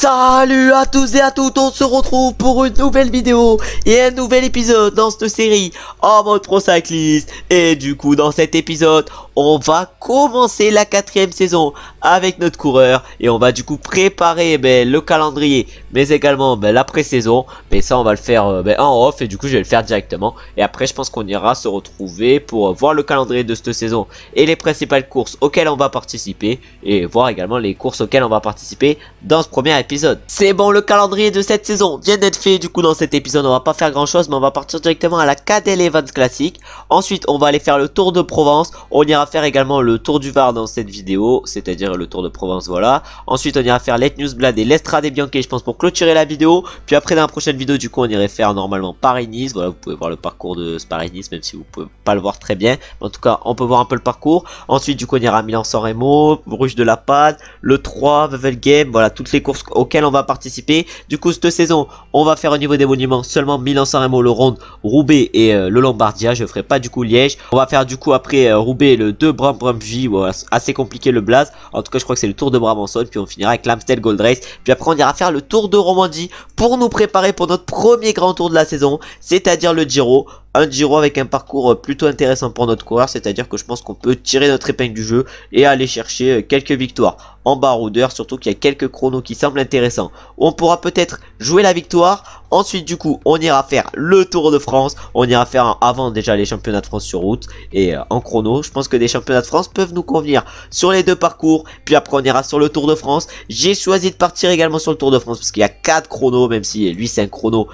Salut à tous et à toutes, on se retrouve pour une nouvelle vidéo et un nouvel épisode dans cette série en mode pro cycliste. Et du coup dans cet épisode on va commencer la 4e saison avec notre coureur et on va du coup préparer le calendrier mais également la pré-saison. Mais ça on va le faire en off et du coup je vais le faire directement. Et après je pense qu'on ira se retrouver pour voir le calendrier de cette saison et les principales courses auxquelles on va participer et voir également les courses auxquelles on va participer dans ce premier épisode. C'est bon, le calendrier de cette saison vient d'être fait. Du coup dans cet épisode on va pas faire grand chose, mais on va partir directement à la Cadel Evans Classic. Ensuite on va aller faire le Tour de Provence. On ira faire également le Tour du Var dans cette vidéo, c'est-à-dire le Tour de Provence, voilà. Ensuite on ira faire Let Newsblad et l'Estrade Bianche, je pense, pour clôturer la vidéo. Puis après dans la prochaine vidéo du coup on irait faire normalement Paris-Nice. Voilà, vous pouvez voir le parcours de ce Paris-Nice, même si vous pouvez pas le voir très bien, mais en tout cas on peut voir un peu le parcours. Ensuite du coup on ira à Milan-San Remo, Bruges de la Panne, le 3, Wevelgem, voilà toutes les courses auxquelles on va participer. Du coup cette saison on va faire au niveau des monuments seulement Milan-San Remo, le Ronde, Roubaix et le Lombardia. Je ferai pas du coup Liège. On va faire du coup après Roubaix le 2 Bram-Bram-J, voilà, assez compliqué le Blaze. En tout cas je crois que c'est le Tour de Brabançonne. Puis on finira avec l'Amstel Gold Race. Puis après on ira faire le Tour de Romandie pour nous préparer pour notre premier grand tour de la saison, c'est-à-dire le Giro. Un Giro avec un parcours plutôt intéressant pour notre coureur, c'est-à-dire que je pense qu'on peut tirer notre épingle du jeu et aller chercher quelques victoires en baroudeur, surtout qu'il y a quelques chronos qui semblent intéressants. On pourra peut-être jouer la victoire. Ensuite du coup on ira faire le Tour de France, on ira faire avant déjà les championnats de France sur route et en chrono. Je pense que des championnats de France peuvent nous convenir sur les deux parcours. Puis après on ira sur le Tour de France. J'ai choisi de partir également sur le Tour de France parce qu'il y a 4 chronos, même si lui c'est un chrono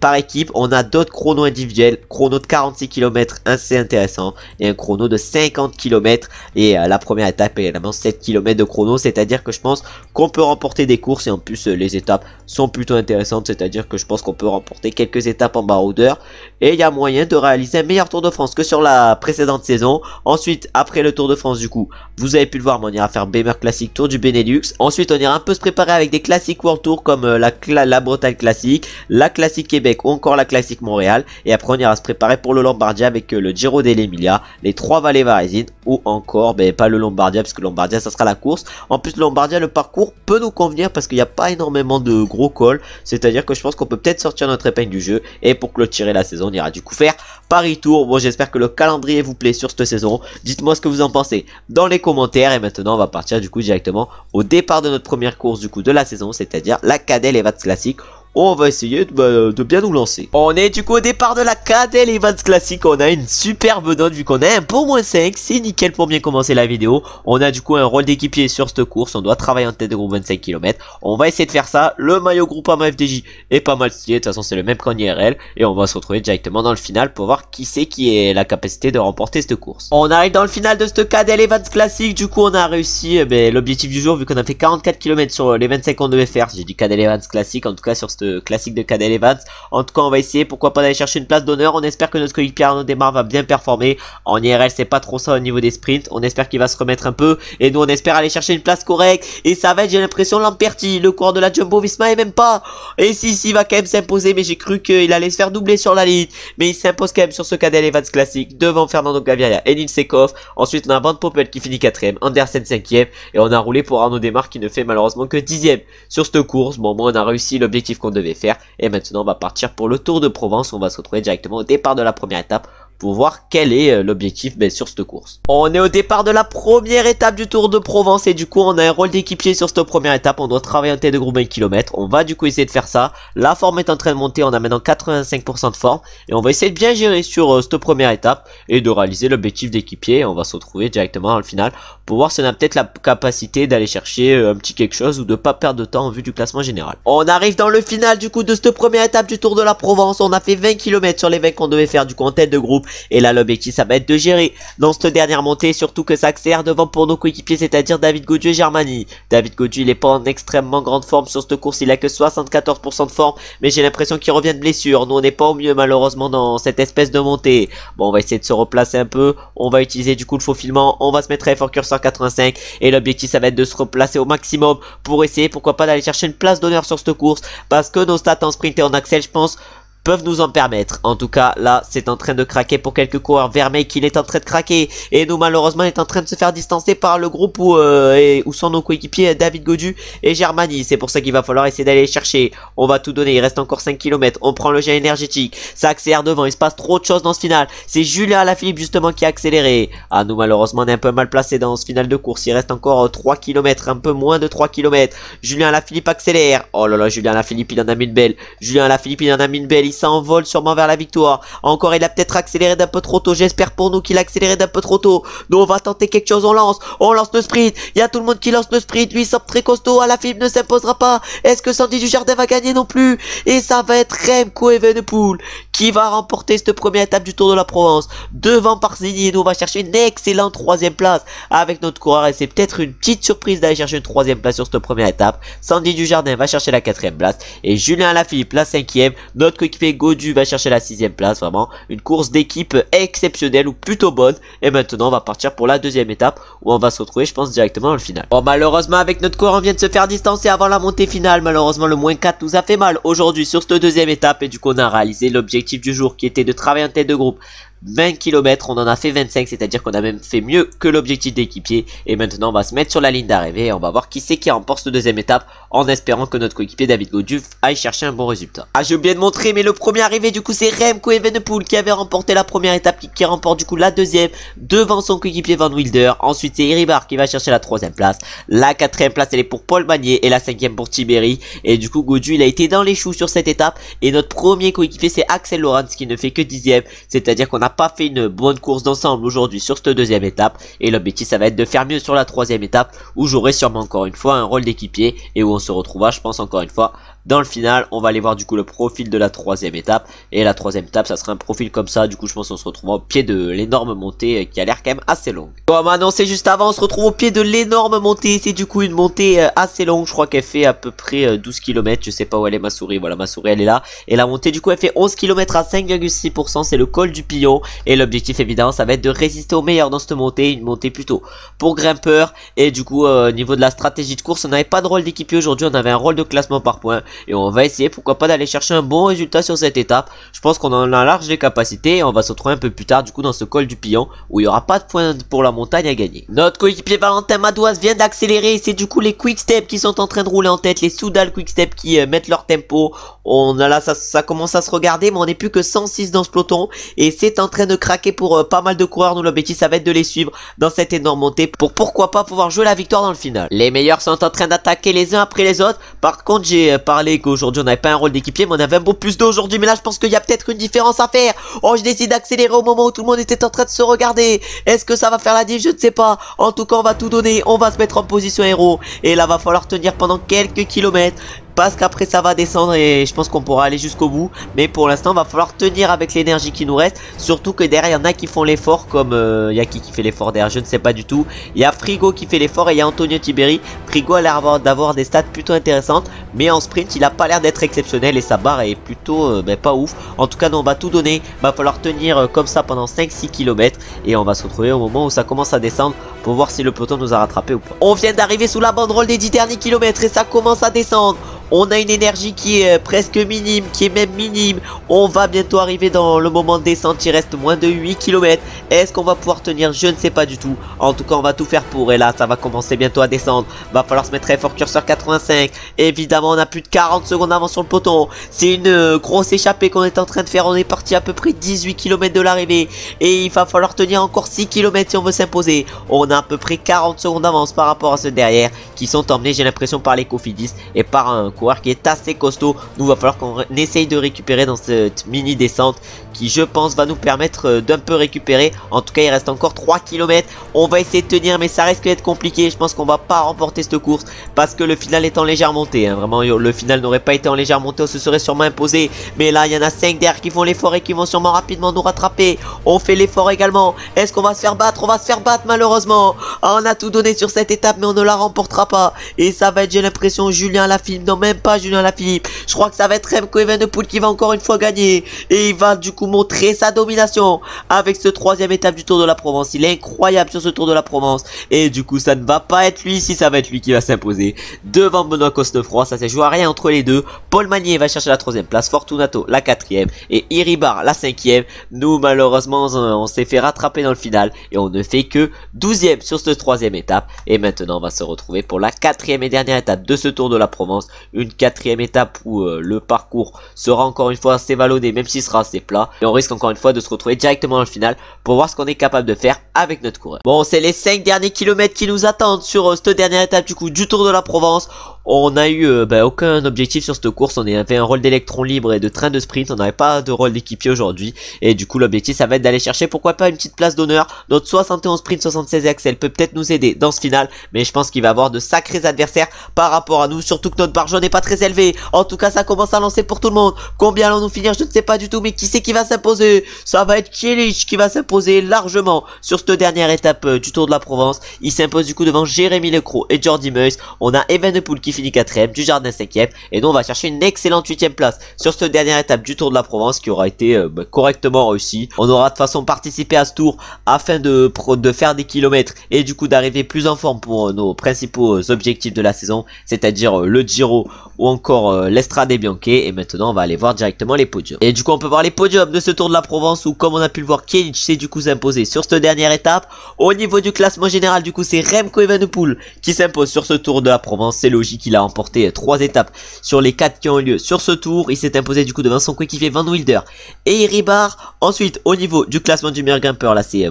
par équipe. On a d'autres chronos individuels, chrono de 46 km assez intéressant et un chrono de 50 km. Et la première étape est également 7 km de chrono, c'est-à-dire que je pense qu'on peut remporter des courses. Et en plus les étapes sont plutôt intéressantes, c'est-à-dire que je pense qu'on peut remporter quelques étapes en baroudeur et il y a moyen de réaliser un meilleur Tour de France que sur la précédente saison. Ensuite après le Tour de France du coup vous avez pu le voir, mais on ira faire Bemer Classic, Tour du Benelux. Ensuite on ira un peu se préparer avec des classiques World Tour comme la Bretagne Classique, la Classique Québec ou encore la Classique Montréal. Et après on ira se préparer pour le Lombardia avec le Giro dell'Emilia, les 3 vallées varesines ou encore pas le Lombardia, parce que le Lombardia ça sera la course. En plus le Lombardia, le parcours peut nous convenir parce qu'il n'y a pas énormément de gros cols, c'est-à-dire que je pense qu'on peut peut-être sortir notre épingle du jeu. Et pour clôturer la saison on ira du coup faire Paris Tour. Bon, j'espère que le calendrier vous plaît sur cette saison. Dites-moi ce que vous en pensez dans les commentaires. Et maintenant on va partir du coup directement au départ de notre première course du coup de la saison, c'est-à-dire la Cadel Evans Classic. On va essayer de bien nous lancer. On est du coup au départ de la Cadel Evans Classic. On a une superbe note vu qu'on a un bon moins 5. C'est nickel pour bien commencer la vidéo. On a du coup un rôle d'équipier sur cette course. On doit travailler en tête de groupe 25 km. On va essayer de faire ça. Le maillot Groupama FDJ est pas mal stylé. De toute façon c'est le même qu'en IRL. Et on va se retrouver directement dans le final pour voir qui c'est qui est la capacité de remporter cette course. On arrive dans le final de cette Cadel Evans Classic. Du coup on a réussi l'objectif du jour vu qu'on a fait 44 km sur les 25 qu'on devait faire. J'ai dit Cadel Evans Classic, en tout cas sur cette classique de Cadel Evans. En tout cas on va essayer, pourquoi pas, d'aller chercher une place d'honneur. On espère que notre coéquipier Arnaud Démarre va bien performer. En IRL c'est pas trop ça au niveau des sprints. On espère qu'il va se remettre un peu et nous on espère aller chercher une place correcte. Et ça va être, j'ai l'impression, Lamperti, le coureur de la Jumbo Visma, et même pas. Et si il va quand même s'imposer, mais j'ai cru qu'il allait se faire doubler sur la ligne. Mais il s'impose quand même sur ce Cadel Evans Classique devant Fernando Gaviria et Nils Sekov. Ensuite on a Van Poppel qui finit 4ème, Andersen 5ème et on a roulé pour Arnaud Démarre qui ne fait malheureusement que 10ème sur cette course. Bon, moi on a réussi l'objectif qu'on devait faire. Et maintenant on va partir pour le Tour de Provence. On va se retrouver directement au départ de la première étape pour voir quel est l'objectif sur cette course. On est au départ de la première étape du Tour de Provence et du coup on a un rôle d'équipier sur cette première étape. On doit travailler en tête de groupe 20 km. On va du coup essayer de faire ça. La forme est en train de monter, on a maintenant 85% de forme et on va essayer de bien gérer sur cette première étape et de réaliser l'objectif d'équipier. On va se retrouver directement dans le final pour voir si on a peut-être la capacité d'aller chercher un petit quelque chose ou de pas perdre de temps en vue du classement général. On arrive dans le final du coup de cette première étape du Tour de la Provence. On a fait 20 km sur les 20 qu'on devait faire du coup en tête de groupe. Et là l'objectif ça va être de gérer dans cette dernière montée, surtout que ça accélère devant pour nos coéquipiers, c'est-à-dire David Gaudu et Germany. David Gaudu il est pas en extrêmement grande forme sur cette course, il a que 74% de forme, mais j'ai l'impression qu'il revient de blessure. Nous on n'est pas au mieux malheureusement dans cette espèce de montée. Bon, on va essayer de se replacer un peu, on va utiliser du coup le faufilement, on va se mettre à effort curseur 85 et l'objectif ça va être de se replacer au maximum pour essayer pourquoi pas d'aller chercher une place d'honneur sur cette course, parce que nos stats en sprint et en accel je pense peuvent nous en permettre. En tout cas, là, c'est en train de craquer pour quelques coureurs. Vermeil qu'il est en train de craquer. Et nous, malheureusement, est en train de se faire distancer par le groupe où sont nos coéquipiers David Gaudu et Germany. C'est pour ça qu'il va falloir essayer d'aller les chercher. On va tout donner. Il reste encore 5 km. On prend le jet énergétique. Ça accélère devant. Il se passe trop de choses dans ce final. C'est Julien Alaphilippe, justement, qui a accéléré. Ah, nous, malheureusement, on est un peu mal placé dans ce final de course. Il reste encore 3 km. Un peu moins de 3 km. Julien Alaphilippe accélère. Oh là là, Julien Alaphilippe, il en a mis une belle. Julien Alaphilippe, il en a mis une belle. Il s'envole sûrement vers la victoire. Encore, il a peut-être accéléré d'un peu trop tôt. J'espère pour nous qu'il a accéléré d'un peu trop tôt. Nous, on va tenter quelque chose. On lance le sprint. Il y a tout le monde qui lance le sprint. Lui, il semble très costaud. Alaphilippe ne s'imposera pas. Est-ce que Sandy Dujardin va gagner non plus? Et ça va être Remco Evenepoel qui va remporter cette première étape du Tour de la Provence. Devant Parzini. Et nous, on va chercher une excellente 3e place avec notre coureur. Et c'est peut-être une petite surprise d'aller chercher une 3e place sur cette première étape. Sandy Dujardin va chercher la 4e place. Et Julien Alaphilippe la 5e. Notre coéquipier Gaudu va chercher la 6e place. Vraiment une course d'équipe exceptionnelle ou plutôt bonne. Et maintenant on va partir pour la 2e étape où on va se retrouver, je pense, directement dans le final. Bon, malheureusement avec notre coureur on vient de se faire distancer avant la montée finale. Malheureusement le moins 4 nous a fait mal aujourd'hui sur cette 2e étape. Et du coup on a réalisé l'objectif du jour qui était de travailler en tête de groupe. 20 km, on en a fait 25, c'est-à-dire qu'on a même fait mieux que l'objectif d'équipier. Et maintenant on va se mettre sur la ligne d'arrivée et on va voir qui c'est qui remporte cette 2e étape, en espérant que notre coéquipier David Gaudu aille chercher un bon résultat. Ah, j'ai oublié de montrer, mais le premier arrivé du coup c'est Remco Evenepoel qui avait remporté la première étape, qui remporte du coup la 2e devant son coéquipier Van Wilder. Ensuite c'est Iribar qui va chercher la 3e place. La 4e place elle est pour Paul Bagné et la 5e pour Tiberi. Et du coup Gaudu il a été dans les choux sur cette étape. Et notre premier coéquipier c'est Axel Lorentz qui ne fait que 10e, c'est-à-dire qu'on a pas fait une bonne course d'ensemble aujourd'hui sur cette 2e étape. Et l'objectif ça va être de faire mieux sur la 3e étape où j'aurai sûrement encore une fois un rôle d'équipier et où on se retrouvera, je pense, encore une fois dans le final. On va aller voir du coup le profil de la 3e étape. Et la 3e étape ça sera un profil comme ça. Du coup je pense qu'on se retrouvera au pied de l'énorme montée qui a l'air quand même assez longue. Bon, maintenant c'est juste avant, on se retrouve au pied de l'énorme montée. C'est du coup une montée assez longue. Je crois qu'elle fait à peu près 12 km. Je sais pas où elle est ma souris. Voilà, ma souris elle est là. Et la montée du coup elle fait 11 km à 5,6%. C'est le col du Pillon. Et l'objectif évidemment ça va être de résister au meilleur dans cette montée. Une montée plutôt pour grimpeurs. Et du coup au niveau de la stratégie de course, on n'avait pas de rôle d'équipier aujourd'hui. On avait un rôle de classement par points. Et on va essayer pourquoi pas d'aller chercher un bon résultat sur cette étape. Je pense qu'on en a large les capacités. Et on va se retrouver un peu plus tard du coup dans ce col du Pillon où il n'y aura pas de points pour la montagne à gagner. Notre coéquipier Valentin Madouas vient d'accélérer. C'est du coup les Quick Step qui sont en train de rouler en tête. Les Soudal Quick Step qui mettent leur tempo. On a là ça commence à se regarder, mais on n'est plus que 106 dans ce peloton. Et c'est en train de craquer pour pas mal de coureurs. Nous l'objectif ça va être de les suivre dans cette énorme montée pour pourquoi pas pouvoir jouer la victoire dans le final. Les meilleurs sont en train d'attaquer les uns après les autres. Par contre j'ai parlé qu'aujourd'hui on n'avait pas un rôle d'équipier, mais on avait un beau plus d'aujourd'hui. Mais là je pense qu'il y a peut-être une différence à faire. Oh, je décide d'accélérer au moment où tout le monde était en train de se regarder. Est-ce que ça va faire la diff? Je ne sais pas. En tout cas on va tout donner. On va se mettre en position héros. Et là va falloir tenir pendant quelques kilomètres. Parce qu'après ça va descendre et je pense qu'on pourra aller jusqu'au bout. Mais pour l'instant va falloir tenir avec l'énergie qui nous reste. Surtout que derrière il y en a qui font l'effort. Comme il y a qui fait l'effort derrière, je ne sais pas du tout. Il y a Frigo qui fait l'effort et il y a Antonio Tiberi. Frigo a l'air d'avoir des stats plutôt intéressantes. Mais en sprint il a pas l'air d'être exceptionnel. Et sa barre est plutôt pas ouf. En tout cas nous on va tout donner. Va falloir tenir comme ça pendant 5-6 km. Et on va se retrouver au moment où ça commence à descendre. Pour voir si le peloton nous a rattrapé ou pas. On vient d'arriver sous la banderole des 10 derniers kilomètres. Et ça commence à descendre. On a une énergie qui est presque minime, qui est même minime. On va bientôt arriver dans le moment de descente. Il reste moins de 8 km. Est-ce qu'on va pouvoir tenir? Je ne sais pas du tout. En tout cas, on va tout faire pour. Et là, ça va commencer bientôt à descendre. Va falloir se mettre très fort, curseur 85. Évidemment, on a plus de 40 secondes d'avance sur le peloton. C'est une grosse échappée qu'on est en train de faire. On est parti à peu près 18 km de l'arrivée. Et il va falloir tenir encore 6 km si on veut s'imposer. On a à peu près 40 secondes d'avance par rapport à ceux derrière qui sont emmenés, j'ai l'impression, par les Cofidis et par un coureur qui est assez costaud. Nous va falloir qu'on essaye de récupérer dans cette mini descente qui je pense va nous permettre d'un peu récupérer. En tout cas il reste encore 3 km. On va essayer de tenir mais ça risque d'être compliqué. Je pense qu'on va pas remporter cette course parce que le final est en légère montée hein. Vraiment le final n'aurait pas été en légère montée, on se serait sûrement imposé. Mais là il y en a 5 derrière qui font l'effort et qui vont sûrement rapidement nous rattraper. On fait l'effort également. Est-ce qu'on va se faire battre? On va se faire battre malheureusement. On a tout donné sur cette étape mais on ne la remportera pas. Et ça va être, j'ai l'impression, Julien Alaphilippe. Non, même pas Julien Lafilippe. Je crois que ça va être Remco Evenepoel qui va encore une fois gagner. Et il va du coup montrer sa domination avec ce troisième étape du Tour de la Provence. Il est incroyable sur ce Tour de la Provence. Et du coup ça ne va pas être lui ici, ça va être lui qui va s'imposer devant Benoît Cosnefroy. Ça s'est joué à rien entre les deux. Paul Magnier va chercher la troisième place, Fortunato la quatrième et Iribar la cinquième. Nous malheureusement on s'est fait rattraper dans le final et on ne fait que 12e sur cette troisième étape. Et maintenant on va se retrouver pour la quatrième et dernière étape de ce Tour de la Provence. Une quatrième étape où le parcours sera encore une fois assez vallonné, même s'il sera assez plat. Et on risque encore une fois de se retrouver directement dans le final pour voir ce qu'on est capable de faire avec notre coureur. Bon, c'est les 5 derniers kilomètres qui nous attendent sur cette dernière étape du coup du Tour de la Provence. On n'a eu aucun objectif sur cette course. On avait un rôle d'électron libre et de train de sprint. On n'avait pas de rôle d'équipier aujourd'hui. Et du coup l'objectif ça va être d'aller chercher pourquoi pas une petite place d'honneur. Notre 71 sprint 76 Axel peut peut-être nous aider dans ce final. Mais je pense qu'il va avoir de sacrés adversaires par rapport à nous. Surtout que notre barre n'est pas très élevée. En tout cas ça commence à lancer pour tout le monde. Combien allons-nous finir? Je ne sais pas du tout. Mais qui c'est qui va s'imposer? Ça va être Kielich qui va s'imposer largement sur cette dernière étape du Tour de la Provence. Il s'impose du coup devant Jérémy Lecros et Jordi Meus. On a Evenepoel qui finit 4ème, Dujardin 5ème, et nous on va chercher une excellente 8ème place sur cette dernière étape du Tour de la Provence qui aura été correctement réussie. On aura de toute façon participé à ce tour afin de faire des kilomètres et du coup d'arriver plus en forme pour nos principaux objectifs de la saison, c'est-à-dire le Giro ou encore l'Estrade Bianche. Et maintenant on va aller voir directement les podiums. Et du coup on peut voir les podiums de ce Tour de la Provence où, comme on a pu le voir, Kielich s'est du coup imposé sur cette dernière étape. Au niveau du classement général du coup c'est Remco Evenepoel qui s'impose sur ce Tour de la Provence. C'est logique, il a remporté 3 étapes sur les 4 qui ont eu lieu sur ce tour. Il s'est imposé du coup devant son coéquipier Van Wilder et Iribar. Ensuite au niveau du classement du meilleur grimpeur, là c'est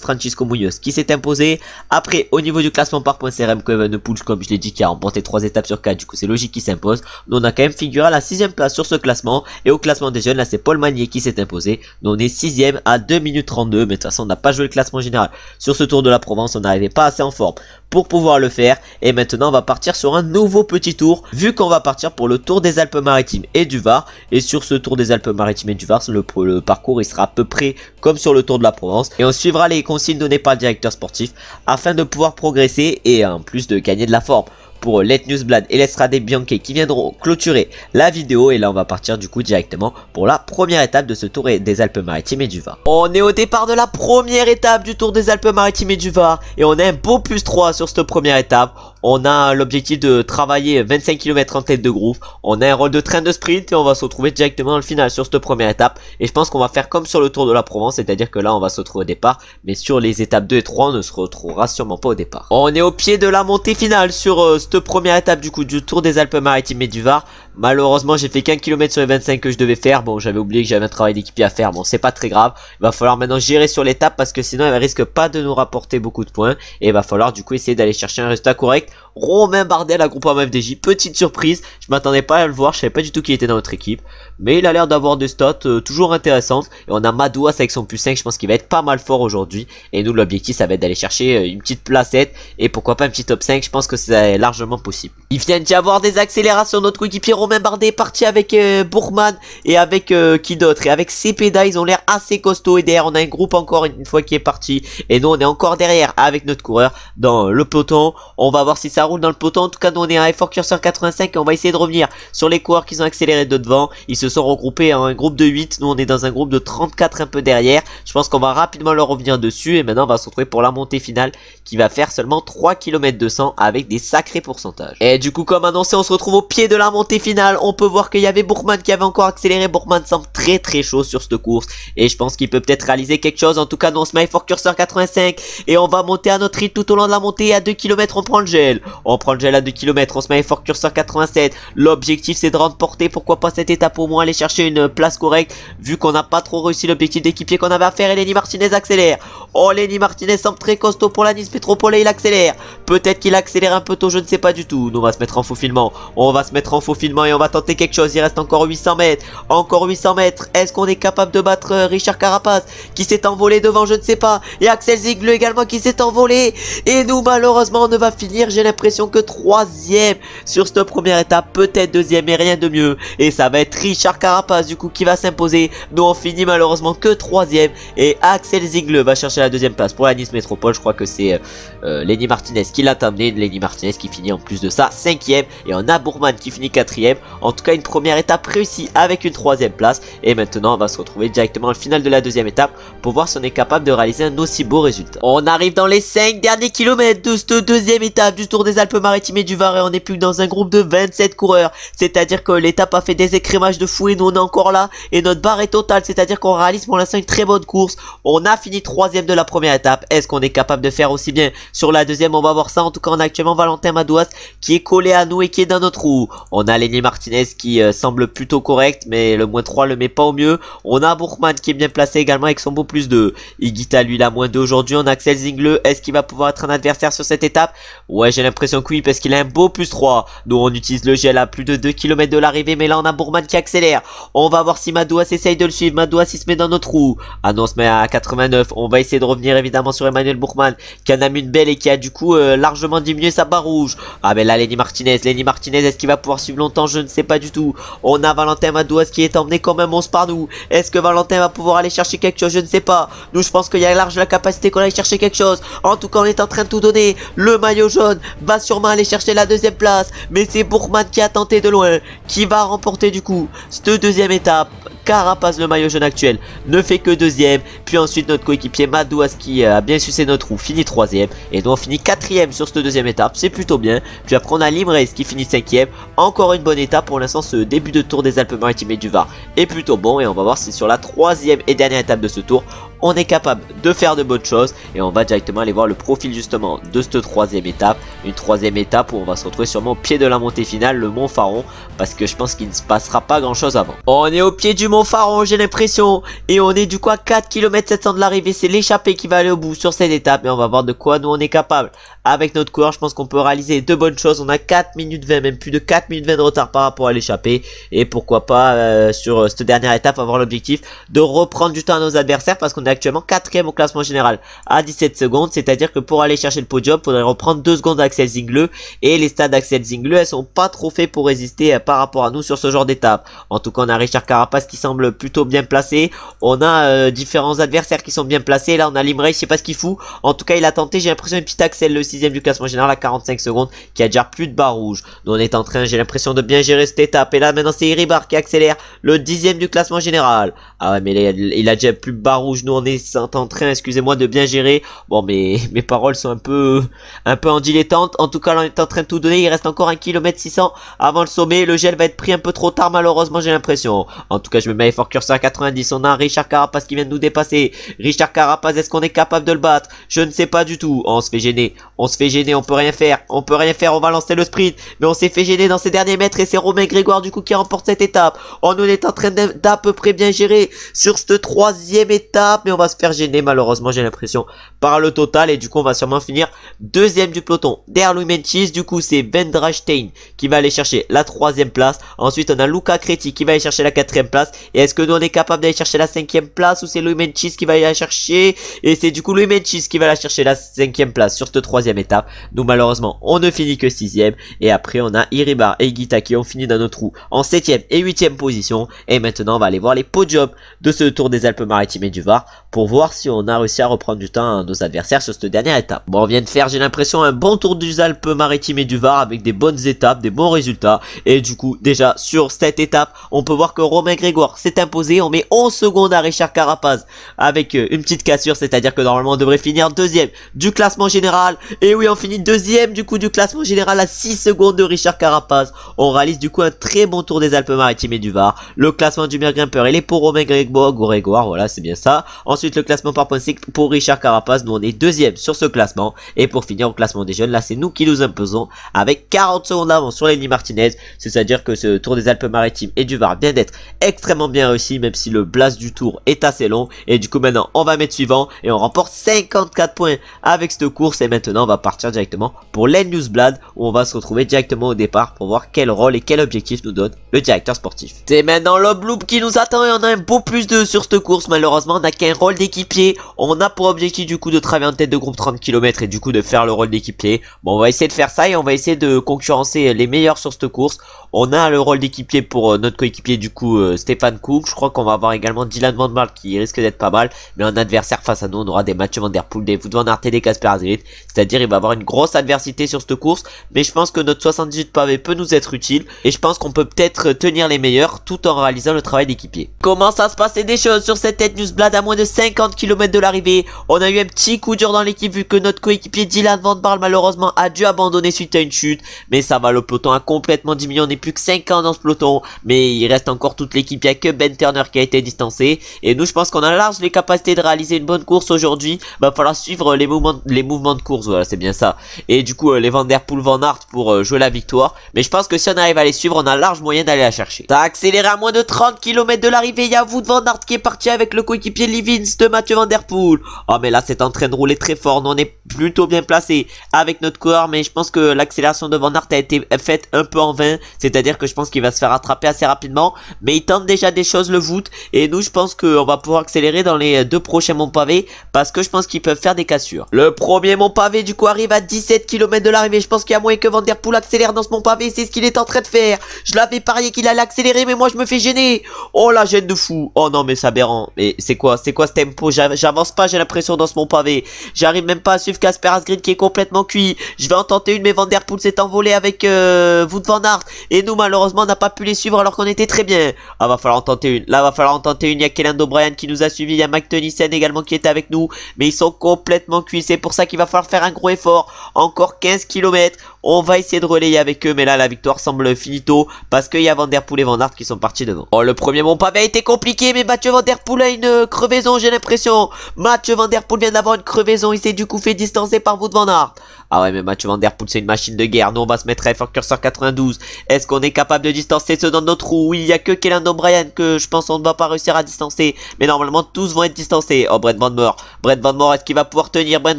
Francisco Munoz qui s'est imposé. Après au niveau du classement par points c'est Remco Evenepoel, comme je l'ai dit, qui a remporté 3 étapes sur 4. Du coup c'est logique qu'il s'impose. Nous on a quand même figuré à la 6ème place sur ce classement. Et au classement des jeunes là c'est Paul Magnier qui s'est imposé. Nous on est 6ème à 2 minutes 32. Mais de toute façon on n'a pas joué le classement général sur ce Tour de la Provence. On n'arrivait pas assez en forme pour pouvoir le faire. Et maintenant on va partir sur un nouveau petit tour, vu qu'on va partir pour le Tour des Alpes-Maritimes et du Var. Et sur ce Tour des Alpes-Maritimes et du Var, le parcours il sera à peu près comme sur le Tour de la Provence. Et on suivra les consignes données par le directeur sportif afin de pouvoir progresser et en plus de gagner de la forme pour Let Newsblad et l'Estrade Bianche qui viendront clôturer la vidéo. Et là on va partir du coup directement pour la première étape de ce Tour des Alpes-Maritimes et du Var. On est au départ de la première étape du Tour des Alpes-Maritimes et du Var et on a un beau +3 sur cette première étape. On a l'objectif de travailler 25 km en tête de groupe. On a un rôle de train de sprint et on va se retrouver directement dans le final sur cette première étape. Et je pense qu'on va faire comme sur le Tour de la Provence, c'est-à-dire que là on va se retrouver au départ, mais sur les étapes 2 et 3 on ne se retrouvera sûrement pas au départ. On est au pied de la montée finale sur cette première étape du coup du Tour des Alpes-Maritimes et du Var. Malheureusement j'ai fait qu'un kilomètre sur les 25 que je devais faire. Bon, j'avais oublié que j'avais un travail d'équipier à faire. Bon, c'est pas très grave. Il va falloir maintenant gérer sur l'étape parce que sinon elle risque pas de nous rapporter beaucoup de points. Et il va falloir du coup essayer d'aller chercher un résultat correct. Romain Bardet, la Groupama FDJ, petite surprise, je m'attendais pas à le voir, je savais pas du tout qu'il était dans notre équipe, mais il a l'air d'avoir des stats toujours intéressantes. Et on a Madouas avec son +5, je pense qu'il va être pas mal fort aujourd'hui. Et nous l'objectif ça va être d'aller chercher une petite placette et pourquoi pas un petit top 5, je pense que c'est largement possible. Il vient d'y avoir des accélérations, notre coéquipier Romain Bardet est parti avec Bourgman et avec qui d'autre, et avec Cepeda, ils ont l'air assez costauds. Et derrière on a un groupe encore une fois qui est parti et nous on est encore derrière avec notre coureur dans le peloton. On va voir si ça roule dans le peloton. En tout cas nous on est à Effort Curseur 85 et on va essayer de revenir sur les coureurs qui ont accéléré de devant. Ils se sont regroupés en un groupe de 8, nous on est dans un groupe de 34 un peu derrière. Je pense qu'on va rapidement leur revenir dessus et maintenant on va se retrouver pour la montée finale qui va faire seulement 3 km 200 avec des sacrés pourcentages. Et du coup comme annoncé on se retrouve au pied de la montée finale. On peut voir qu'il y avait Bourgman qui avait encore accéléré. Bourgman semble très chaud sur cette course et je pense qu'il peut peut-être réaliser quelque chose. En tout cas nous on se met à Effort Curseur 85 et on va monter à notre rythme tout au long de la montée. À 2 km on prend le gel. On prend le gel à 2 km, on se met à Effort Curseur 87. L'objectif c'est de remporter, pourquoi pas cette étape au moins, aller chercher une place correcte vu qu'on n'a pas trop réussi l'objectif d'équipier qu'on avait à faire. Et Lenny Martinez accélère. Oh, Lenny Martinez semble très costaud pour la Nice Métropole et il accélère. Peut-être qu'il accélère un peu tôt, je ne sais pas du tout. Nous on va se mettre en faufilement. On va se mettre en faufilement et on va tenter quelque chose. Il reste encore 800 mètres. Encore 800 mètres. Est-ce qu'on est capable de battre Richard Carapaz qui s'est envolé devant, je ne sais pas. Et Axel Ziegler également qui s'est envolé. Et nous malheureusement on ne va finir j'ai l'impression que troisième sur cette première étape, peut-être deuxième, mais rien de mieux. Et ça va être Richard Carapace du coup qui va s'imposer. Nous on finit malheureusement que troisième. Et Axel Ziegler va chercher la deuxième place pour la Nice Métropole. Je crois que c'est Lenny Martinez qui l'a amené. Lenny Martinez qui finit en plus de ça cinquième. Et on a Bourman qui finit quatrième. En tout cas une première étape réussie avec une troisième place. Et maintenant on va se retrouver directement au final de la deuxième étape pour voir si on est capable de réaliser un aussi beau résultat. On arrive dans les 5 derniers kilomètres de cette deuxième étape du Tour des Alpes-Maritimes et du Var. Et on n'est plus que dans un groupe de 27 coureurs. C'est-à-dire que l'étape a fait des écrémages de fou et nous on est encore là. Et notre barre est totale. C'est-à-dire qu'on réalise pour l'instant une très bonne course. On a fini troisième de la première étape. Est-ce qu'on est capable de faire aussi bien sur la deuxième? On va voir ça. En tout cas on a actuellement Valentin Madouas qui est collé à nous et qui est dans notre roue. On a Lenny Martinez qui semble plutôt correct, mais le moins 3 le met pas au mieux. On a Bourman qui est bien placé également avec son beau plus 2. Higuita lui la moins 2 aujourd'hui. On a Axel Ziegler. Est-ce qu'il va pouvoir être un adversaire sur cette étape? Ouais, j'ai l'impression que oui, parce qu'il a un beau plus 3. Nous on utilise le gel à plus de 2 km de l'arrivée, mais là on a Bourman qui accélère. On va voir si Madouas essaye de le suivre. Madouas il se met dans notre roue. Ah non, on se met à 89. On va essayer de revenir évidemment sur Emmanuel Bourman qui en a mis une belle et qui a du coup largement diminué sa barre rouge. Ah mais là Lenny Martinez, est-ce qu'il va pouvoir suivre longtemps? Je ne sais pas du tout. On a Valentin Madouas qui est emmené comme un monstre par nous. Est-ce que Valentin va pouvoir aller chercher quelque chose? Je ne sais pas. Nous je pense qu'il y a large la capacité qu'on aille chercher quelque chose. En tout cas on est en train de tout donner. Le maillot jaune va sûrement aller chercher la deuxième place. Mais c'est Bourman qui a tenté de loin, qui va remporter du coup cette deuxième étape. Carapace, le maillot jaune actuel, ne fait que deuxième. Puis ensuite notre coéquipier Madouas qui a bien sucé notre roue finit troisième. Et nous on finit quatrième sur cette deuxième étape, c'est plutôt bien. Puis après on a Limrace qui finit cinquième. Encore une bonne étape pour l'instant. Ce début de Tour des Alpes-Maritimes et du Var est plutôt bon. Et on va voir si sur la troisième et dernière étape de ce tour on est capable de faire de bonnes choses. Et on va directement aller voir le profil justement de cette troisième étape. Une troisième étape où on va se retrouver sûrement au pied de la montée finale, le Mont Faron, parce que je pense qu'il ne se passera pas grand chose avant. On est au pied du Mont Faron, j'ai l'impression, et on est du coup à 4 km 700 de l'arrivée. C'est l'échappée qui va aller au bout sur cette étape. Et on va voir de quoi nous on est capable. Avec notre coureur, je pense qu'on peut réaliser de bonnes choses. On a 4 minutes 20, même plus de 4 minutes 20 de retard par rapport à l'échappée. Et pourquoi pas sur cette dernière étape avoir l'objectif de reprendre du temps à nos adversaires, parce qu'on est actuellement 4ème au classement général à 17 secondes. C'est-à-dire que pour aller chercher le podium, il faudrait reprendre 2 secondes à Axel Ziegler. Et les stats d'Axel Ziegler, elles sont pas trop faits pour résister par rapport à nous sur ce genre d'étape. En tout cas, on a Richard Carapace qui semble plutôt bien placé. On a différents adversaires qui sont bien placés. Là, on a Limray, je sais pas ce qu'il fout. En tout cas, il a tenté, j'ai l'impression, une petite Axel, le 6ème du classement général à 45 secondes, qui a déjà plus de barre rouge. Nous, on est en train, j'ai l'impression, de bien gérer cette étape. Et là, maintenant, c'est Iribar qui accélère, le 10ème du classement général. Ah ouais, mais il a déjà plus de barre rouge. Nous, on est en train, excusez-moi, de bien gérer. Bon, mais mes paroles sont un peu en dilettante. En tout cas, là, on est en train de tout donner. Il reste encore 1 km 600 avant le sommet. Le gel va être pris un peu trop tard, malheureusement, j'ai l'impression. En tout cas, je me mets fort curseur à 90. On a Richard Carapace qui vient de nous dépasser. Richard Carapace, est-ce qu'on est capable de le battre? Je ne sais pas du tout. Oh, on se fait gêner. On peut rien faire. On va lancer le sprint. Mais on s'est fait gêner dans ces derniers mètres et c'est Romain Grégoire du coup qui remporte cette étape. On est en train d'à peu près bien gérer sur cette troisième étape. Mais on va se faire gêner malheureusement, j'ai l'impression, par le total. Et du coup, on va sûrement finir deuxième du peloton. Derrière Louis Menchis, du coup, c'est Ben Drachstein qui va aller chercher la troisième place. Ensuite, on a Luca Creti qui va aller chercher la quatrième place. Et est-ce que nous, on est capable d'aller chercher la cinquième place ou c'est Louis Menchis qui va aller la chercher? Et c'est du coup Louis Menchis qui va aller chercher la cinquième place sur cette troisième étape. Nous, malheureusement, on ne finit que 6ème. Et après, on a Iribar et Higuita qui ont fini dans notre roue en 7ème et 8ème position. Et maintenant, on va aller voir les podiums de ce Tour des Alpes-Maritimes et du Var pour voir si on a réussi à reprendre du temps à nos adversaires sur cette dernière étape. Bon, on vient de faire, j'ai l'impression, un bon Tour des Alpes-Maritimes et du Var avec des bonnes étapes, des bons résultats. Et du coup, déjà, sur cette étape, on peut voir que Romain Grégoire s'est imposé. On met 11 secondes à Richard Carapace avec une petite cassure, c'est-à-dire que normalement, on devrait finir deuxième du classement général. Et oui, on finit deuxième du coup du classement général à 6 secondes de Richard Carapace. On réalise du coup un très bon Tour des Alpes-Maritimes et du Var. Le classement du meilleur grimpeur, il est pour Romain Grégoire, voilà, c'est bien ça. Ensuite, le classement par points pour Richard Carapace. Nous, on est deuxième sur ce classement. Et pour finir au classement des jeunes, là, c'est nous qui nous imposons avec 40 secondes d'avance sur Lenny Martinez. C'est-à-dire que ce Tour des Alpes-Maritimes et du Var vient d'être extrêmement bien réussi, même si le blast du tour est assez long. Et du coup, maintenant, on va mettre suivant et on remporte 54 points avec cette course. Et maintenant, on va partir directement pour l'N-Newsblad où on va se retrouver directement au départ pour voir quel rôle et quel objectif nous donne le directeur sportif. C'est maintenant l'homme loop qui nous attend et on a un beau plus 2 sur cette course. Malheureusement, on n'a qu'un rôle d'équipier. On a pour objectif du coup de travailler en tête de groupe 30 km et du coup de faire le rôle d'équipier. Bon, on va essayer de faire ça et on va essayer de concurrencer les meilleurs sur cette course. On a le rôle d'équipier pour notre coéquipier du coup Stéphane Cook. Je crois qu'on va avoir également Dylan Van Baarle qui risque d'être pas mal. Mais en adversaire face à nous, on aura des Mathieu Van Der Poel, des Wout van Aert et des Casper Asgreen. C'est-à-dire il va avoir une grosse adversité sur cette course. Mais je pense que notre 78 pavés peut nous être utile. Et je pense qu'on peut peut-être tenir les meilleurs tout en réalisant le travail d'équipier. Commence à se passer des choses sur cette N-Newsblad à moins de 50 km de l'arrivée. On a eu un petit coup dur dans l'équipe vu que notre coéquipier Dylan Van Baarle malheureusement a dû abandonner suite à une chute. Mais ça va, le peloton a complètement diminué. On n'est plus que 5 ans dans ce peloton. Mais il reste encore toute l'équipe. Il n'y a que Ben Turner qui a été distancé. Et nous je pense qu'on a large les capacités de réaliser une bonne course aujourd'hui. Va falloir suivre les mouvements de course. Voilà, c'est bien ça. Et du coup les Van Der Poel, Van Aert pour jouer la victoire. Mais je pense que si on arrive à les suivre, on a large moyen d'aller la chercher. Ça a accéléré à moins de 30 km de l'arrivée. Il y a Wout van Aert qui est parti avec le coéquipier Lievins de Mathieu Van Der Poel. Oh mais là c'est en train de rouler très fort. Nous on est plutôt bien placé avec notre coureur. Mais je pense que l'accélération de Van Aert a été faite un peu en vain. C'est-à-dire que je pense qu'il va se faire attraper assez rapidement. Mais il tente déjà des choses le Wout. Et nous je pense qu'on va pouvoir accélérer dans les deux prochains monts pavés. Parce que je pense qu'ils peuvent faire des cassures. Le premier mont pavé du coup arrive à 17 km de l'arrivée. Je pense qu'il y a moyen que Van Der Poel accélère dans ce mont pavé. C'est ce qu'il est en train de faire. Je l'avais parié qu'il allait accélérer. Mais moi je me fais gêner. Oh la gêne de fou. Oh non mais c'est aberrant. Mais c'est quoi ce tempo? J'avance pas, j'ai l'impression, dans ce mont pavé. J'arrive même pas à suivre Casper Asgreen qui est complètement cuit. Je vais en tenter une mais Van Der Poel s'est envolé avec Wout van Aert. Et nous malheureusement on n'a pas pu les suivre alors qu'on était très bien. Ah va falloir en tenter une. Là va falloir en tenter une. Il y a Kellan O'Brien qui nous a suivi. Il y a Mike Tennyson également qui était avec nous. Mais ils sont complètement cuits. C'est pour ça qu'il va falloir faire un gros effort. Encore 15 km. On va essayer de relayer avec eux. Mais là la victoire semble finito. Parce qu'il y a Van Der Poel et Van Aert qui sont partis devant. Oh le premier mont pavé a été compliqué. Mais Mathieu Van Der Poel a une crevaison, j'ai l'impression. Mathieu Van Der Poel vient d'avoir une crevaison. Il s'est du coup fait distancer par Wout van Aert. Ah ouais mais Mathieu Van Der Poel c'est une machine de guerre. Nous on va se mettre à effort curseur 92. Est-ce qu'on est capable de distancer ceux dans notre roue? Oui, il y a que Kellan O'Brien que je pense on ne va pas réussir à distancer. Mais normalement tous vont être distancés. Oh Brent Van Moor. Brent Van Moor, est-ce qu'il va pouvoir tenir? Brent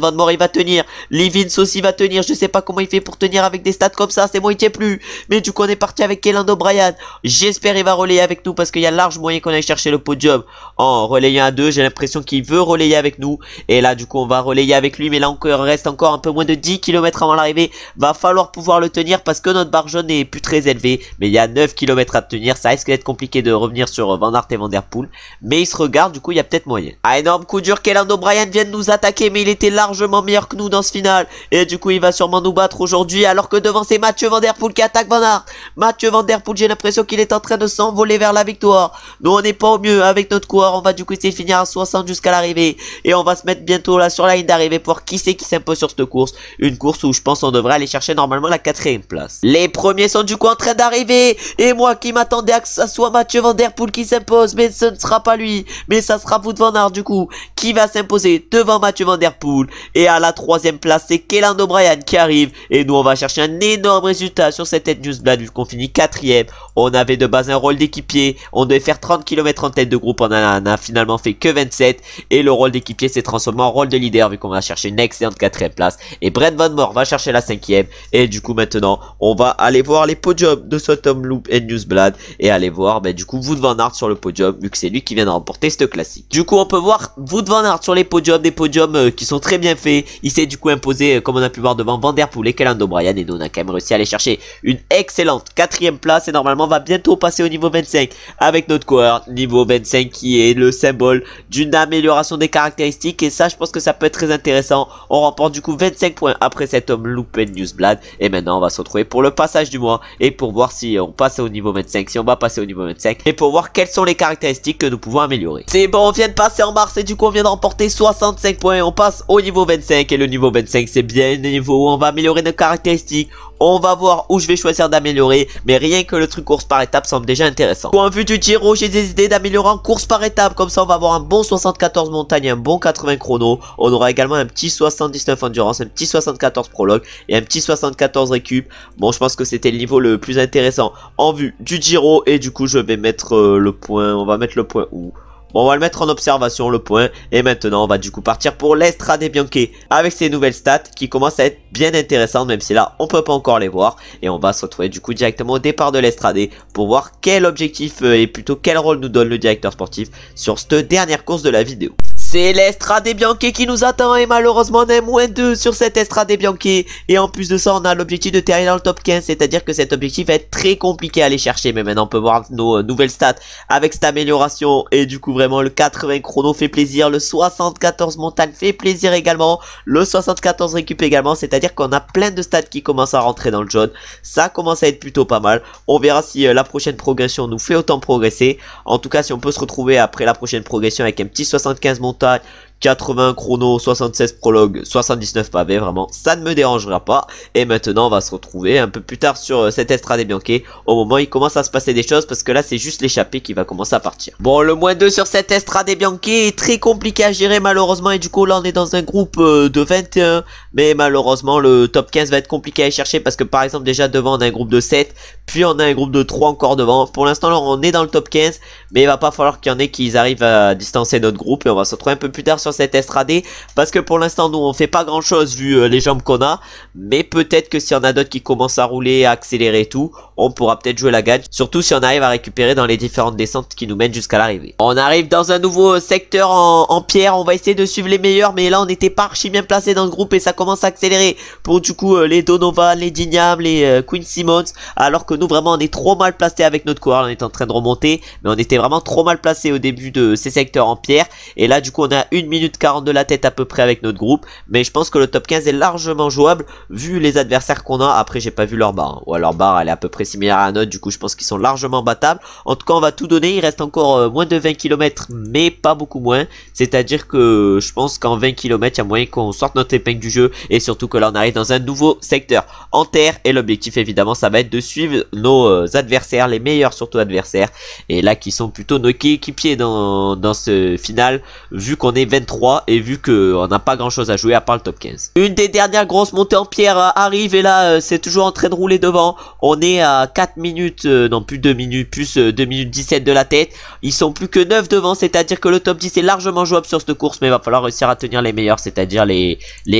Van Moor il va tenir. Lievins aussi va tenir. Je sais pas comment il fait pour tenir avec des stats comme ça. C'est bon, il tient plus. Mais du coup on est parti avec Kellan O'Brien. J'espère il va relayer avec nous parce qu'il y a large moyen qu'on aille chercher le podium en relayant à 2. J'ai l'impression qu'il veut relayer avec nous. Et là du coup on va relayer avec lui. Mais là encore reste encore un peu moins de 10 km avant l'arrivée. Va falloir pouvoir le tenir parce que notre barre jaune n'est plus très élevée. Mais il y a 9 km à tenir. Ça risque d'être compliqué de revenir sur Van Aert et Van Der Poel. Mais il se regarde, du coup il y a peut-être moyen. Ah, énorme coup dur, Kellan O'Brien vient de nous attaquer. Mais il était largement meilleur que nous dans ce final. Et du coup il va sûrement nous battre aujourd'hui. Alors que devant c'est Mathieu Van Der Poel qui attaque Van Aert. Mathieu Van Der Poel, j'ai l'impression qu'il est en train de s'envoler vers la victoire. Nous on n'est pas au mieux avec notre coureur. On va du coup essayer de finir à 60 jusqu'à l'arrivée. Et on va se mettre bientôt là sur la ligne d'arrivée pour voir qui c'est qui s'impose sur cette course. Une course où je pense on devrait aller chercher normalement la 4ème place. Les premiers sont du coup en train d'arriver. Et moi qui m'attendais à que ça soit Mathieu Van Der Poel qui s'impose. Mais ce ne sera pas lui. Mais ça sera Wout van Aert du coup qui va s'imposer devant Mathieu Van Der Poel. Et à la 3ème place c'est Kellan O'Brien qui arrive. Et nous on va chercher un énorme résultat sur cette N-Newsblad vu qu'on finit 4ème. On avait de base un rôle d'équipier. On devait faire 30 km en tête de groupe. On a finalement fait que 27. Et le rôle d'équipier s'est transformé en rôle de leader vu qu'on va chercher une excellente 4ème place. Et Brent Van Moor va chercher la 5ème. Et du coup maintenant on va aller voir les podiums de ce Tom Loop N-Newsblad. Et aller voir du coup Wout van Aert sur le podium vu que c'est lui qui vient de remporter ce classique. Du coup on peut voir Wout van Aert sur les podiums. Des podiums qui sont très bien faits. Il s'est du coup imposé comme on a pu voir devant Van Der Poel et Kellan O'Brien. Et nous on a quand même réussi à aller chercher une excellente 4ème place. Et normalement on va bientôt passer au niveau 25 avec notre coureur. Niveau 25 qui est le symbole d'une amélioration des caractéristiques. Et ça je pense que ça peut être très intéressant. On remporte du coup 25 points après cet Tom Loop N-Newsblad. Et maintenant on va se retrouver pour le passage du mois. Et pour voir si on passe au niveau 25. Si on va passer au niveau 25. Et pour voir quelles sont les caractéristiques que nous pouvons améliorer. C'est bon, on vient de passer en mars. Et du coup on vient de remporter 65 points. On passe au niveau 25. Et le niveau 25 c'est bien le niveau où on va améliorer nos caractéristiques. On va voir où je vais choisir d'améliorer. Mais rien que le truc course par étape semble déjà intéressant. Point de vue du Giro, j'ai décidé d'améliorer en course par étape. Comme ça on va avoir un bon 74 montagne, un bon 80 chrono. On aura également un petit 79 endurance, un petit 74 prologue et un petit 74 récup. Bon je pense que c'était le niveau le plus intéressant en vue du Giro. Et du coup je vais mettre le point. On va mettre le point où? Bon, on va le mettre en observation le point. Et maintenant on va du coup partir pour l'Estrade Bianche avec ses nouvelles stats qui commencent à être bien intéressantes, même si là on peut pas encore les voir. Et on va se retrouver du coup directement au départ de l'Estrade pour voir quel objectif et plutôt quel rôle nous donne le directeur sportif sur cette dernière course de la vidéo. C'est l'Estrade Bianche qui nous attend et malheureusement on est -2 sur cette Estrade Bianche. Et en plus de ça on a l'objectif de terminer dans le top 15, c'est-à-dire que cet objectif va être très compliqué à aller chercher. Mais maintenant on peut voir nos nouvelles stats avec cette amélioration et du coup vraiment le 80 chrono fait plaisir, le 74 montagne fait plaisir également, le 74 récup également, c'est-à-dire qu'on a plein de stats qui commencent à rentrer dans le jaune. Ça commence à être plutôt pas mal. On verra si la prochaine progression nous fait autant progresser. En tout cas si on peut se retrouver après la prochaine progression avec un petit 75 montagne, 80 chrono, 76 prologue, 79 pavés, vraiment ça ne me dérangera pas. Et maintenant on va se retrouver un peu plus tard sur cette Estrade Bianche au moment où il commence à se passer des choses, parce que là c'est juste l'échappée qui va commencer à partir. Bon, le -2 sur cette Estrade Bianche est très compliqué à gérer malheureusement, et du coup là on est dans un groupe de 21, mais malheureusement le top 15 va être compliqué à aller chercher, parce que par exemple déjà devant on a un groupe de 7, puis on a un groupe de 3 encore devant. Pour l'instant là on est dans le top 15, mais il va pas falloir qu'il y en ait qui arrivent à distancer notre groupe, et on va se retrouver un peu plus tard sur cette Estrade, parce que pour l'instant nous on fait pas grand chose vu les jambes qu'on a, mais peut-être que s'il y en a d'autres qui commencent à rouler, à accélérer et tout, on pourra peut-être jouer la gagne, surtout si on arrive à récupérer dans les différentes descentes qui nous mènent jusqu'à l'arrivée. On arrive dans un nouveau secteur en pierre, on va essayer de suivre les meilleurs, mais là on n'était pas archi bien placé dans le groupe et ça commence à accélérer pour du coup les Donovan, les Dignam, les Queen Simmons, alors que nous vraiment on est trop mal placé avec notre coureur. On est en train de remonter, mais on était vraiment trop mal placé au début de ces secteurs en pierre, et là du coup on a 1 minute 40 de la tête à peu près avec notre groupe, mais je pense que le top 15 est largement jouable vu les adversaires qu'on a. Après j'ai pas vu leur barre, ou alors leur barre elle est à peu près similaire à la nôtre, du coup je pense qu'ils sont largement battables. En tout cas on va tout donner, il reste encore moins de 20 km, mais pas beaucoup moins, c'est à dire que je pense qu'en 20 km il y a moyen qu'on sorte notre épingle du jeu, et surtout que là on arrive dans un nouveau secteur en terre, et l'objectif évidemment ça va être de suivre nos adversaires, les meilleurs surtout adversaires, et là qui sont plutôt nos coéquipiers dans ce final, vu qu'on est 23 et vu qu'on n'a pas grand chose à jouer à part le top 15. Une des dernières grosses montées en pierre arrive, et là c'est toujours en train de rouler devant. On est à 4 minutes, non plus 2 minutes, plus 2 minutes 17 de la tête. Ils sont plus que 9 devant, c'est à dire que le top 10 est largement jouable sur cette course, mais il va falloir réussir à tenir les meilleurs, c'est à dire les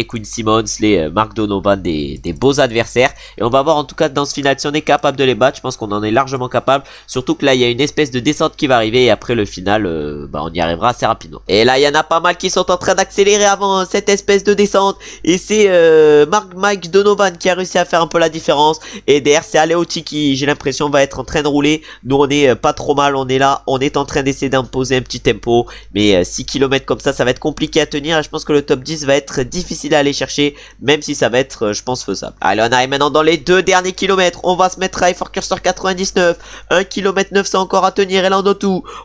Queen Simmons, les Mark Donovan, des beaux adversaires. Et on va voir en tout cas dans ce final si on est capable de les battre. Je pense qu'on en est largement capable, surtout que là il y a une espèce de descente qui va arriver, et après le final on y arrivera assez rapidement. Et là il y en a pas mal qui sont en train d'accélérer avant cette espèce de descente, et c'est Mike Donovan qui a réussi à faire un peu la différence, et derrière c'est Aleotti qui, j'ai l'impression, va être en train de rouler. Nous on est pas trop mal, on est là, on est en train d'essayer d'imposer un petit tempo, mais 6 km comme ça va être compliqué à tenir, et je pense que le top 10 va être difficile à aller chercher, même si ça va être je pense faisable. Allez, on arrive maintenant dans les 2 derniers kilomètres, on va se mettre à effort curseur 99, 1 km 900 encore à tenir, et là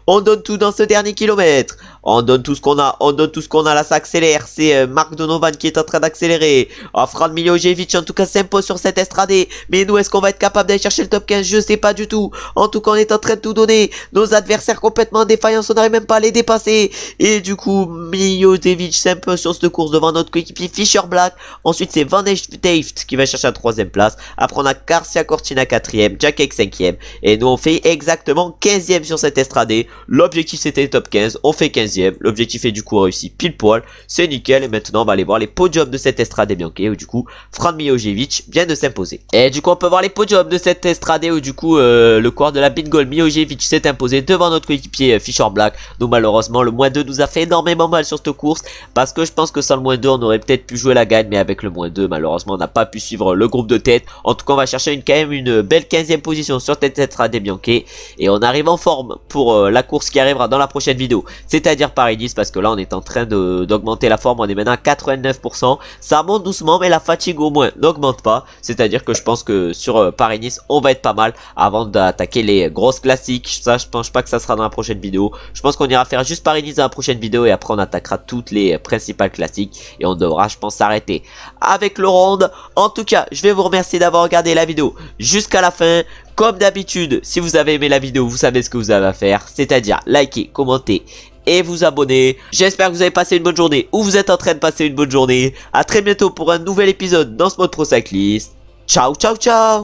on donne tout dans ce dernier kilomètre. On donne tout ce qu'on a, là ça accélère, c'est Mark Donovan qui est en train d'accélérer. Oh, Fran Milojevic en tout cas s'impose sur cette Estrade, mais nous est-ce qu'on va être capable d'aller chercher le top 15? Je sais pas du tout. En tout cas on est en train de tout donner, nos adversaires complètement défaillants, on n'arrive même pas à les dépasser, et du coup Milojevic s'impose sur cette course devant notre coéquipier Fischer Black. Ensuite c'est Van Deft qui va chercher la 3ème place, après on a Garcia Cortina 4ème, Jack 5ème, et nous on fait exactement 15ème sur cette Estrade. L'objectif c'était le top 15, on fait 15ème, l'objectif est du coup réussi pile poil, c'est nickel. Et maintenant on va aller voir les podiums de cette Estrade Bianche, où du coup Fran Milojevic vient de s'imposer. Et du coup on peut voir les podiums de cette Estrade, où du coup le coureur de la Bingol Milojevic s'est imposé devant notre coéquipier Fischer Black. Donc malheureusement le -2 nous a fait énormément mal sur cette course, parce que je pense que sans le -2 on aurait peut-être pu jouer la gagne, mais avec le -2 malheureusement on n'a pas pu suivre le groupe de tête. En tout cas on va chercher quand même une belle 15ème position sur cette Estrade Bianche, et on arrive en forme pour la course qui arrivera dans la prochaine vidéo, c'est-à-dire Paris-Nice, parce que là on est en train d'augmenter la forme, on est maintenant à 89%, ça monte doucement mais la fatigue au moins n'augmente pas, c'est-à-dire que je pense que sur Paris-Nice on va être pas mal avant d'attaquer les grosses classiques. Ça je pense pas que ça sera dans la prochaine vidéo, je pense qu'on ira faire juste Paris-Nice dans la prochaine vidéo, et après on attaquera toutes les principales classiques, et on devra je pense s'arrêter avec le round. En tout cas je vais vous remercier d'avoir regardé la vidéo jusqu'à la fin. Comme d'habitude, si vous avez aimé la vidéo, vous savez ce que vous avez à faire, c'est-à-dire liker, commenter et vous abonner. J'espère que vous avez passé une bonne journée, ou vous êtes en train de passer une bonne journée. A très bientôt pour un nouvel épisode dans ce mode Pro Cyclist. Ciao ciao ciao.